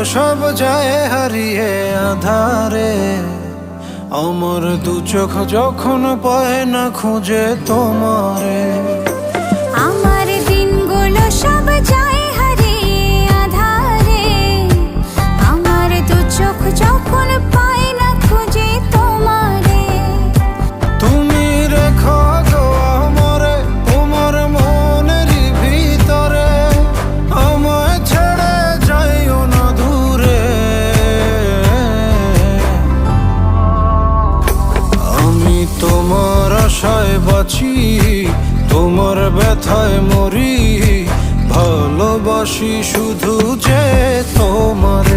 সব যায় হারিয়ে আধারে, আমার দু চোখ যখন পায় না খুঁজে তোমারে। আমার দিনগুলো সব যায় হারিয়ে আধারে, আমার দু চোখ যখন পায় না খুঁজে তোমারে। তুমি রেখো গো আমরে তোমার মনের ভিতরে, আমায় ছেড়ে যাইও না দূরে। আমি তোমার আশায় বাঁচি, তোমার ব্যথায় মরি, ভালোবাসি শুধু যে তোমার।